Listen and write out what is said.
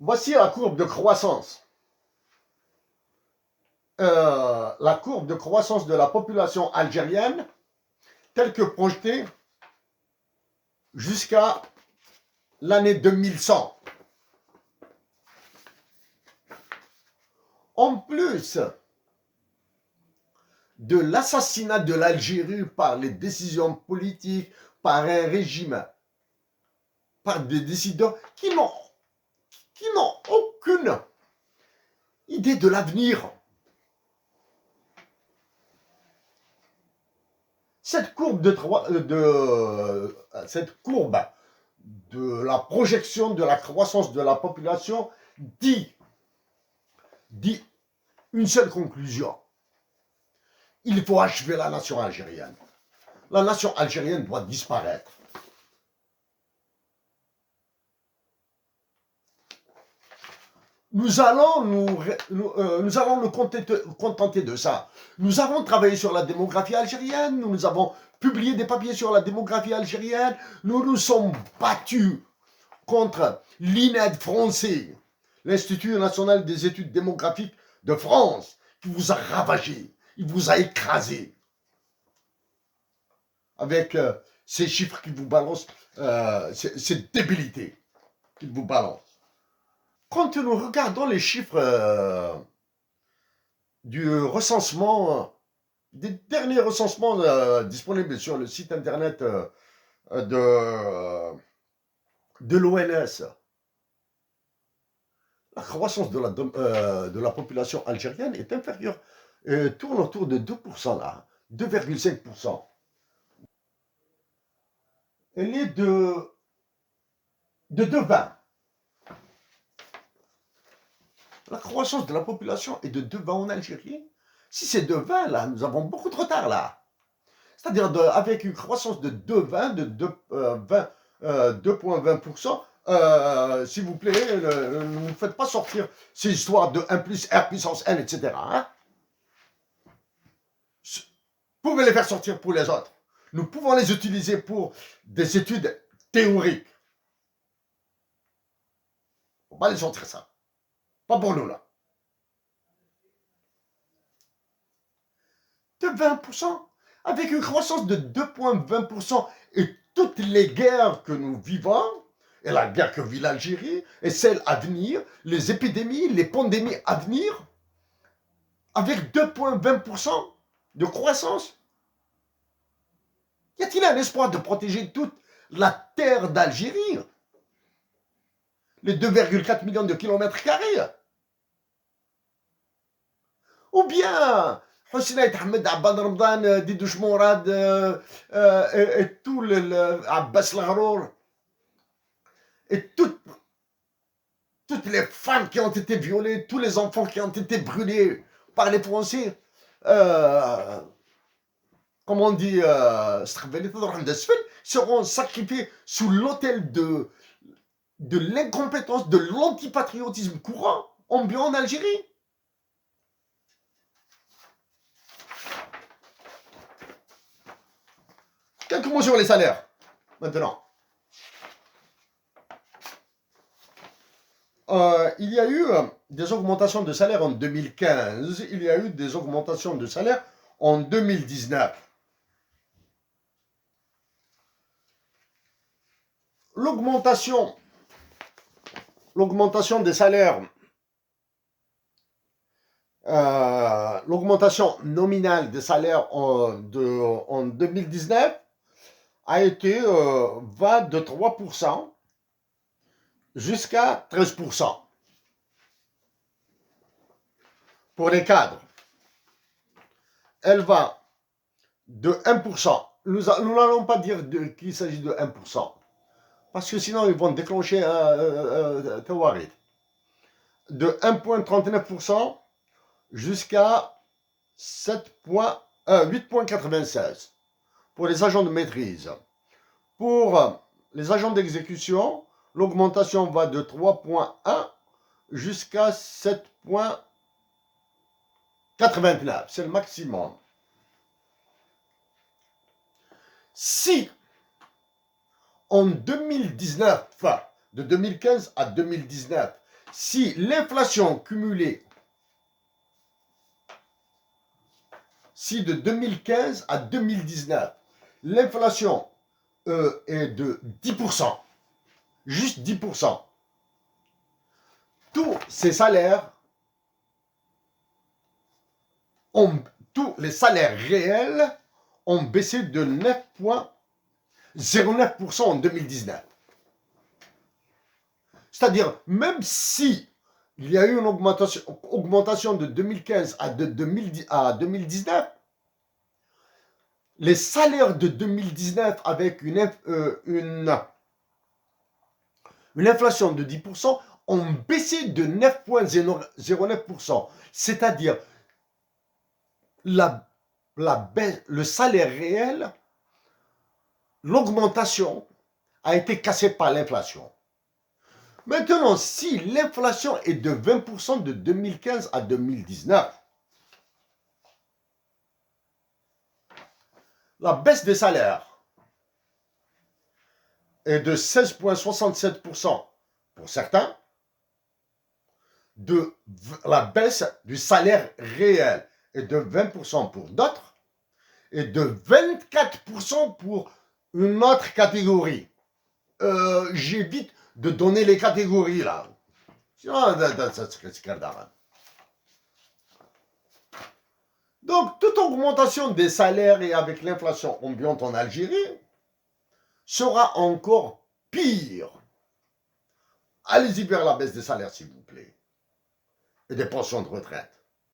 Voici la courbe de croissance. La courbe de croissance de la population algérienne telle que projetée jusqu'à l'année 2100. En plus de l'assassinat de l'Algérie par les décisions politiques, par un régime, par des décideurs qui n'ont aucune idée de l'avenir. Cette courbe de la projection de la croissance de la population dit une seule conclusion. Il faut achever la nation algérienne. La nation algérienne doit disparaître. Nous allons nous contenter de ça. Nous avons travaillé sur la démographie algérienne, nous avons publié des papiers sur la démographie algérienne, nous nous sommes battus contre l'INED français, l'Institut national des études démographiques de France, qui vous a ravagé, il vous a écrasé. Avec ces chiffres qui vous balancent, ces débilités qu'ils vous balancent. Quand nous regardons les chiffres du recensement, des derniers recensements disponibles sur le site internet de l'ONS, la croissance de la population algérienne est inférieure, tourne autour de 2% là, 2,5%. Elle est de 2,20. La croissance de la population est de 2,20 en Algérie. Si c'est 2,20 là, nous avons beaucoup de retard là. C'est-à-dire avec une croissance de 2,20, de 2,20%, s'il vous plaît, ne nous faites pas sortir ces histoires de 1 plus R puissance N, etc. Hein? Vous pouvez les faire sortir pour les autres. Nous pouvons les utiliser pour des études théoriques. Il ne faut pas les sortir ça. Pas pour nous, là. De 20%, avec une croissance de 2,20%, et toutes les guerres que nous vivons, et la guerre que vit l'Algérie, et celle à venir, les épidémies, les pandémies à venir, avec 2,20% de croissance, y a-t-il un espoir de protéger toute la terre d'Algérie? Les 2,4 millions de kilomètres carrés? Ou bien Hossein Ahmed, Abad Ramadan, Didouche Mourad et tout Abbas Laghrour et toutes les femmes qui ont été violées, tous les enfants qui ont été brûlés par les Français, comme on dit, seront sacrifiés sous l'autel de l'incompétence, de l'antipatriotisme courant ambiant en Algérie. Quelques mots sur les salaires, maintenant. Il y a eu des augmentations de salaire en 2015, il y a eu des augmentations de salaire en 2019. L'augmentation des salaires, l'augmentation nominale des salaires en 2019 a été va de 3% jusqu'à 13% pour les cadres. Elle va de 1%. Nous n'allons pas dire qu'il s'agit de 1%, parce que sinon ils vont déclencher un tawarid. De 1,39% jusqu'à 8,96% pour les agents de maîtrise. Pour les agents d'exécution, l'augmentation va de 3,1 jusqu'à 7,89. C'est le maximum. Si en 2019, enfin, de 2015 à 2019, si l'inflation cumulée, si de 2015 à 2019, l'inflation est de 10%, juste 10%, tous ces salaires, tous les salaires réels ont baissé de 9,09% en 2019. C'est-à-dire, même si il y a eu une augmentation de 2015 à 2019, les salaires de 2019 avec une inflation de 10% ont baissé de 9,09%. C'est-à-dire, le salaire réel, l'augmentation a été cassée par l'inflation. Maintenant, si l'inflation est de 20% de 2015 à 2019, la baisse des salaires est de 16,67% pour certains, la baisse du salaire réel est de 20% pour d'autres, et de 24% pour une autre catégorie. J'évite de donner les catégories là. Sinon, ça serait scandaleux. Donc, toute augmentation des salaires et avec l'inflation ambiante en Algérie sera encore pire. Allez-y vers la baisse des salaires, s'il vous plaît. Et des pensions de retraite.